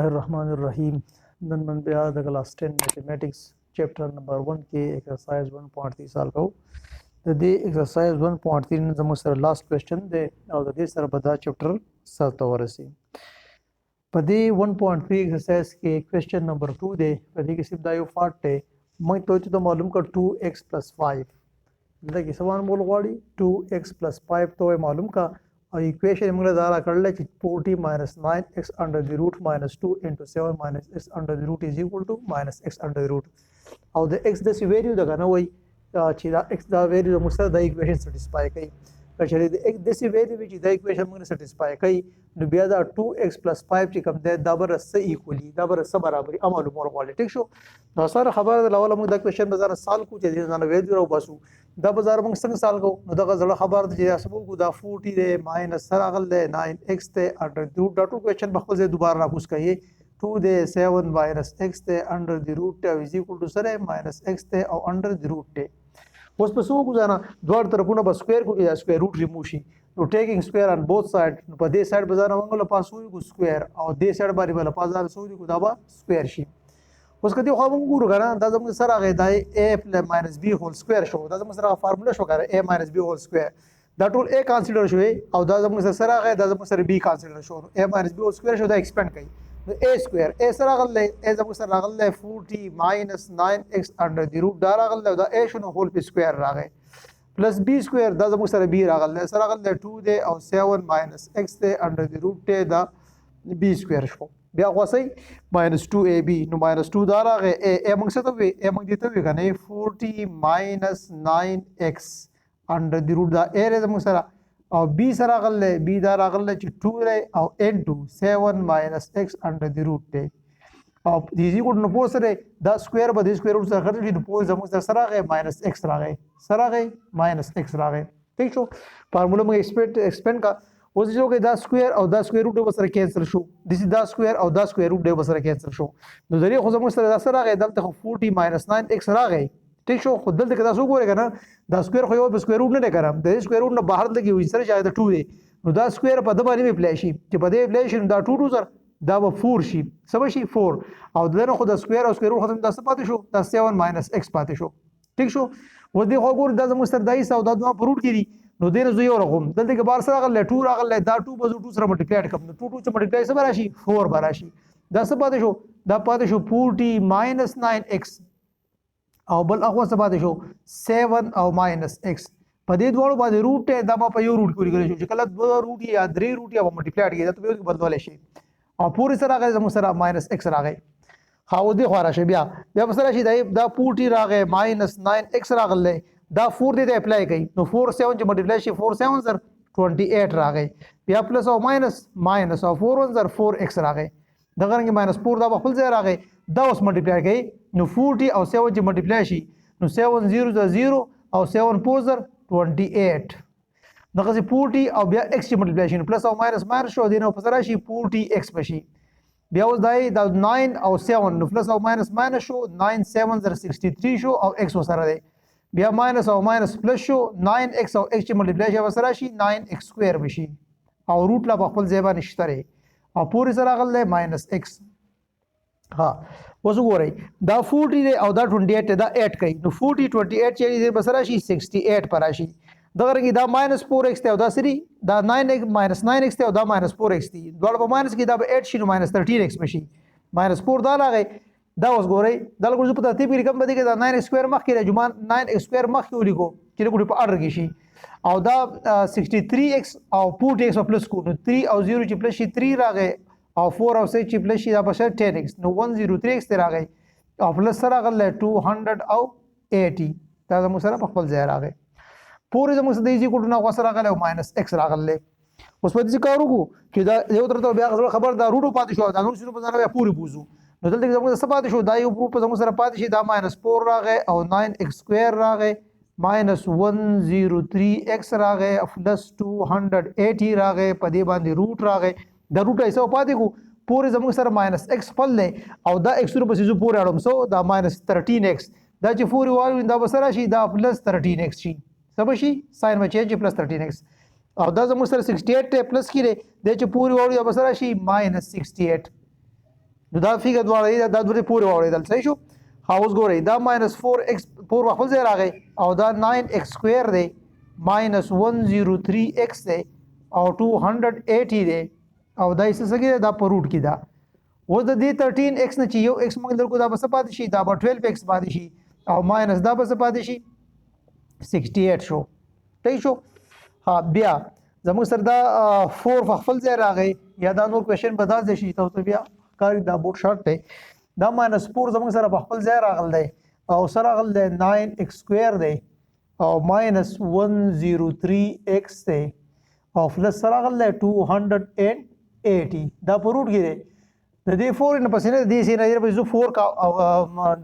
Bismillahirrahmanirrahim. None मन बया the class 10 mathematics chapter number 1 के एक्सरसाइज 1.3 साल को द दे एक्सरसाइज 1.3 زمو سره لاست کوېسچن دی او د دې سره به دا چپټر سر ته ورسي په دې 1.3 एक्सरसाइज کې کوېسچن نمبر 2 دی په دې کې صرف دا یو پارت دی موږ ته چې معلوم کړ 2x 5 دلته کې سوال مول غواړي 2x 5 ته معلوم کا और इक्वेशन मोग दारा कर 40 minus 9x under the root minus 2 into 7 minus x under the root is equal to minus x under the root और द x दस वैल्यू दगा ना वही चिदा x दा वैल्यू मुस्तर द इक्वेशन सेटिस्फाई कई कचरे द x दस वैल्यू विच द इक्वेशन मोग सेटिस्फाई कई नो बिया दा 2x 5 ची कम दे दा बरस से इक्वली दा बरस बराबर अमल मोर वाले ठीक शो नो सारा खबर द लावला मोग द क्वेश्चन बाजार साल को जे ना वैल्यू रो बसू دا بازار موږ څنګه سال کو نو دا غزړه خبر دي چې اسبو کو دا 40 دی ماینس سره غل دی 9x ته انډر د روټ دا ټول کوېسچن بخو زه دوباره راکوس کایې 2 دی 7 ماینس x ته انډر د روټ از ایکوال ټو سره ماینس x ته او انډر د روټ ته اوس په سو کو ځانا دوه طرفونه بس سکوير کو یا سکوير روټ ریموو شي نو ټیکینګ سکوير ان بوث ساید په دې ساید بازار موږ له پاسو کو سکوير او دې ساید باندې بل پاسار سو کو دا با سکوير شي اوس کدی خو موږ ګورو کنه دا زموږ سره غي دای a minus b whole square شو دا زموږ سره فارمولا شو کنه a minus b whole square دا ټول a کنسیډر شوی او دا زموږ سره غي دا زموږ سره b کنسیډر شو a minus b whole square شو دا ایکسپاند کړي نو a square a سره غلې a زموږ سره غلې 40 minus 9x under the root دا غلې دا a شنو whole square راغی plus b square دا زموږ سره b راغلې سره غلې 2 دی او 7 minus x دی under the root ته دا b square شو بیا غوسی minus 2ab نو minus 2 دا راغی a موږ څه ته وی a موږ دې ته وی کنه 40 minus 9x under the root دا a زموږ سره او b سره غلې b دا راغله چې 2 ری او into 7 minus x under the root ته او دې کو نو پوه سره دا سکوير به دې سکوير روټ سره خرج نو پوه زموږ سره راغی minus x راغی minus x راغی ٹھیک شو فارمولا موږ ایکسپینډ کا اوس جو کې دا سکوير او دا سکوير روټ به سره کینسل شو دسی دا سکوير او دا سکوير روټ به سره کینسل شو نو ذریعہ خو زموږ سره دا سره راغی دلته 40 minus 9x راغی ټیک شو خو دلته کې دا سو ګورې کنه دا سکوير خو یو به سکوير روټ نه کړم د سکوير روټ نه بهر لګي وي سره شاید 2 دی نو دا سکوير په د باندې پلی شي چې په دې پلی شي دا 2 2 سره دا به 4 شي سبا شي 4 او دغه خو د سکوير او سکوير روټ ختم دا څه پاتې شو دا 7 minus x پاتې شو ټیک شو و دې خو ګور دا زموږ سره دای سو دا دوه په روټ کې نو دین زه یو رقم دلته کې بار سره غل 2 راغله دا 2 بزو 2 سره ملټیپلای کوم 2 2 سره ملټیپلای سره راشي 4 براشي دا څه پاتې شو دا پاتې شو 40 minus 9x او بل هغه څه پاتې شو 7 او minus x په دې دوه باندې روټ دا په یو روټ کې لري چې کله دوه روټ یا درې روټ یا ملټیپلای کیږي دا ته به بدلول شي او پوری سره راغی زموږ سره minus x راغی خاو دې خو راشه بیا سره شي دا 40 راغی minus 9x راغله دا 4 دې اپلای کړئ نو 4 7 چې ملټیپلای شي 4 7 سر 28 راغی بیا پلس او ماینس او 4 1 سر 4x راغی دغه رنګ ماینس 4 دا خپل ځای راغی دا اوس ملټیپلای کړئ نو 40 او 7 چې ملټیپلای شي نو 7 0 0 او 7 4 سر 28 دغه 40 او بیا x چې ملټیپلای شي پلس او ماینس شو دینه په سره شي 40x بشي بیا اوس دا 9 او 7 نو پلس او ماینس شو 9 7 سر 63 شو او x وسره دی بیا ماینس او ماینس پلس شو 9x او x چې ملټیپلای شي وسره شي 9x سکوير بشي او روټ لا خپل ځای باندې شته او پوری سره غلې ماینس x ها اوس وګورئ دا 40 دی او دا 28 دا 8 کوي نو 40 28 چې وسره شي 68 پر راشي دغه رنګ دا ماینس 4x ته او دا سری دا 9x ماینس 9x ته او دا ماینس 4x دی دوړ په ماینس کې دا به 8 شي نو ماینس 13x بشي ماینس 4 دا راغی دا اوس ګورئ دا لګور په ترتیب کې کوم بده کې دا 9 سکوير مخ کې جمان 9 سکوير مخ کې ولیکو چې لګور په اډر کې شي او دا 63x او 40x پلس کو نو 3 او 0 چې پلس شي 3 راغی او 4 او 6 چې پلس شي دا په 10x نو 103x ته راغی او پلس سره غلې 200 او 80 دا زموږ سره په خپل ځای راغی پورې زموږ سره د ایکوال نه غوسه راغله او ماینس x راغله اوس په دې کار وکړو چې دا یو تر ته بیا خبر دا روټو پاتې شو دا نور شنو په ځانه بیا پوری بوزو نو دلته زموږ سره پاتې شو دا یو روټ په زموږ سره پاتې شي دا ماینس 4 راغی او 9x سکوير راغی ماینس 103x راغی پلس 280 راغی په دې باندې روټ راغی دا روټ ایسو پاتې کو پورې زموږ سره ماینس x خپل نه او دا x رو په سيزو پورې اړم سو دا ماینس 13x دا چې پورې وایو دا بسره شي دا پلس 13x شي سم شي ساين به چینج پلس 13x او دا زموږ سره 68 پلس کړي د چې پوری وړو یا بسره شي -68 نو دا فیګر دواړه دا دوه پورې واړېدل صحیح شو. اوس ګورئ دا ماینس 4x 4 خپل ځای راغی او دا 9x سکویر دی ماینس 103x دی او 280 دی او دا یې څه کېږي دا په روټ کې ده. اوس د دې 13x نه چې یو x موږ لرو دا به څه پاتې شي دا به 12x پاتې شي او ماینس دا به څه پاتې شي 68 شو. صحیح شو. ها بیا زموږ سره دا 4 په خپل ځای راغی یا دا نور کوېشن به داسې شي تاسو بیا کاري دا بورډ شارټ دی دا ماینس 4 زموږ سره په خپل ځای راغلی دی او سره راغلی دی 9x سکویر دی او ماینس 103x دی او پلس سره راغلی دی 280 دا په روټ کې دی. د دې 4 نه پسې نه دې سي نه دې زه 4 کا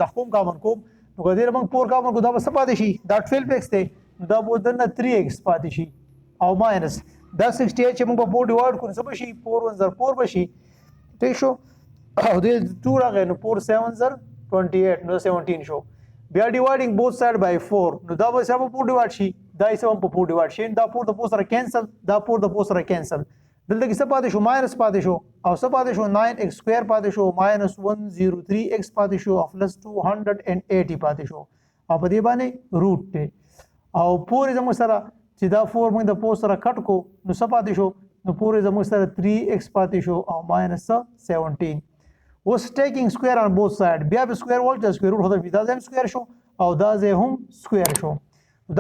د کوم کامن کوم نو که دې موږ 4 کامن کو دا به څه پاتې شي دا 12x دی دا به دنه 3x پاتې شي او ماینس دا 68 چې موږ په 4 ډیوایډ کړو څه به شي 4 به شي. ٹھیک شو. او دې 2 راغی نو 4 7 28 نو 17 شو. بیا ډیوایډینګ بوث ساید بای 4 نو دا به څه په 4 ډیوایډ شي دا یې څه په 4 ډیوایډ شي دا 4 د 4 سره کینسل دا 4 د 4 سره کینسل دلته کې څه پاتې شو ماینس پاتې شو او څه پاتې شو 9x سکویر پاتې شو ماینس 103x پاتې شو او پلس 280 پاتې شو او په دې باندې روټ دی او پورې زموږ سره چې دا 4 موږ د 4 سره کټ کو نو څه پاتې شو نو پورې زموږ سره 3x پاتې شو او ماینس 17. اوس ټیکینګ سکویر آن بوث ساید بیا به سکویر ول چې سکویر روټ هدا دا زم سکویر شو او دا زه هم سکویر شو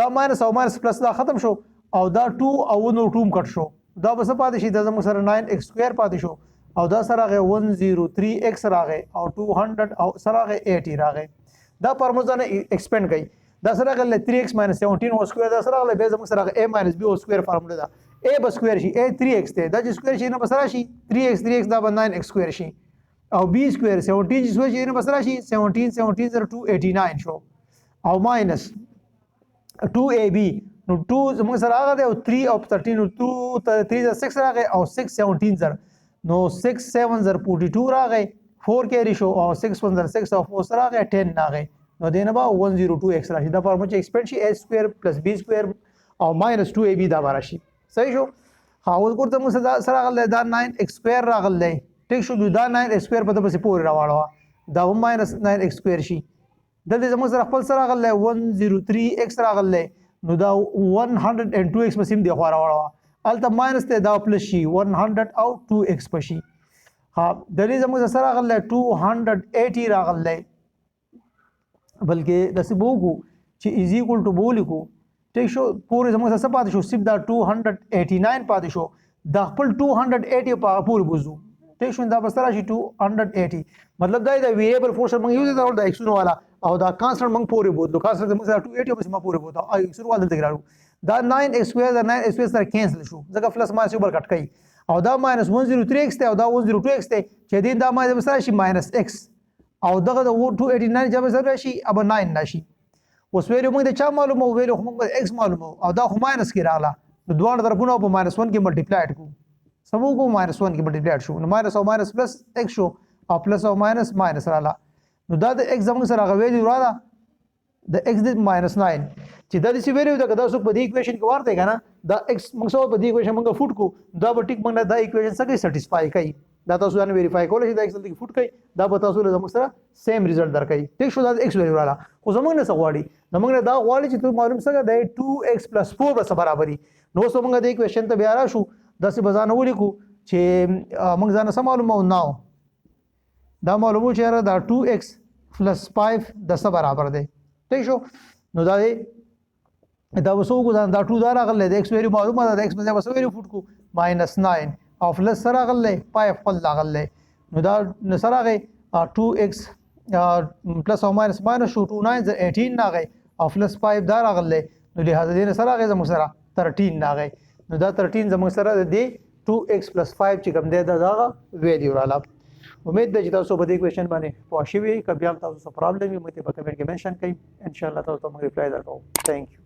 دا ماینس او ماینس پلس دا ختم شو او دا 2 او 1 2 کټ شو دا به څه پاتې شي دا زموږ سره 9x سکویر پاتې شو او دا سره راغی 103x راغی او 200 او سره راغی 80 راغی دا فارمولا نه ایکسپینډ کړئ دا سره راغلی 3x - 17 هو سکویر دا سره راغلی بیا زموږ سره a - b هو سکویر فارمولا ده a به سکویر شي a 3x دی دا چې سکویر شي نه به سره شي 3x دا به 9x سکویر شي او b سکویر 17 چې سکویر شي نه به سره شي 17 289 شو او ماینس 2ab نو 2 زموږ سره راغلی او 3 او 13 نو 2 3 6 راغی او 6 17 نو 6 7 42 راغی 4 کیری شو او 6 1 6 او 4 سره راغی 10 راغی نو دینه با 102x راشي دا فارمولا چې ایکسپینډ شي a سکویر پلس b سکویر او ماینس 2ab دا راشي. صحیح شو. ها اوس ګورته موږ سره راغلی دا 9x سکویر راغلی ټیک شو دا 9x سکویر په دغه پورې راوړو دا هم ماینس 9x سکویر شي دلته زموږ سره خپل سره راغلی 103x راغلی نو دا 102x په سیم دی خو راوړو الته ماینس ته دا پلس شي 100 او 2x په شي. ها دلته زموږ سره راغلی 280 راغلی بلکې داسې بوګو چې از ایکول ټو بولیکو ټیک شو پورې زموږ سره پاتې شو صرف دا 289 پاتې شو دا خپل 280 په پورې بوزو ټیک شو دا بس راشي 280 مطلب دا د ویریبل فورس موږ یوز دا ایکسونو والا او دا کانسټنټ موږ پورې بوتلو کانسټنټ موږ 280 په سم پورې بوتو او ایکسونو والا دلته راړو دا 9x سکویر دا 9x سکویر سره کینسل شو ځکه پلس ماینس یو بل کټ کړي او دا ماینس 103x ته او دا 102x ته چې دین دا ماینس بس راشي ماینس x او دغه د 289 جمع سره راشي اب 9 راشي. اوس ویلو موږ د چا معلومه ویلو موږ x معلومه او دا خو ماینس کې رااله نو دوه طرفونو په -1 کې ملټیپلای کړو سمو کو -1 کې ملټیپلای شو نو ماینس او ماینس پلس x شو او پلس او ماینس رااله نو دا د x زموږ سره غوېلو رااله د x د -9 چې دا د سی ویلو دا څوک په دې ایکویشن کې ورته کنه دا x موږ سو په دې ایکویشن موږ فوټ کو دا به ټیک موږ دا ایکویشن څنګه سټیسفای کوي دا تاسو باندې ویریفای کولای شئ دا x دلته فوټ کوي دا به تاسو له زموږ سره سیم ریزلټ درکړي ټیک شو دا x ویلو رااله خو زموږ نه سغواړي زموږ نه دا غواړي چې ته معلوم څنګه د 2x + 4 سره برابرۍ نو زموږ د ایکویشن ته بیا راشو دا څه بزانه ولیکو چې موږ ځان سم معلومه نو دا معلومه چې دا 2x + 5 د سره برابر دی ټیک شو نو دا وسو کو دا 2 دا راغله د x ویلو معلومه ده د x په وسو ویلو فوټ کو -9 او پلس سره راغله 5 خپل راغله نو دا سره راغی 2x پلس او ماینس شو 2 9 18 راغی او پلس 5 دا راغله نو لہذا دې سره راغی زموږ سره 13 راغی نو دا 13 زموږ سره د 2x + 5 چې کوم دی دا ویلیو رااله. امید ده چې تاسو په دې کوېشن باندې پوه شئ که بیا تاسو څه پرابلم وي مته په کمنټ کې منشن کړئ ان شاء الله تاسو ته موږ ریپلای درکوم. ثانک یو.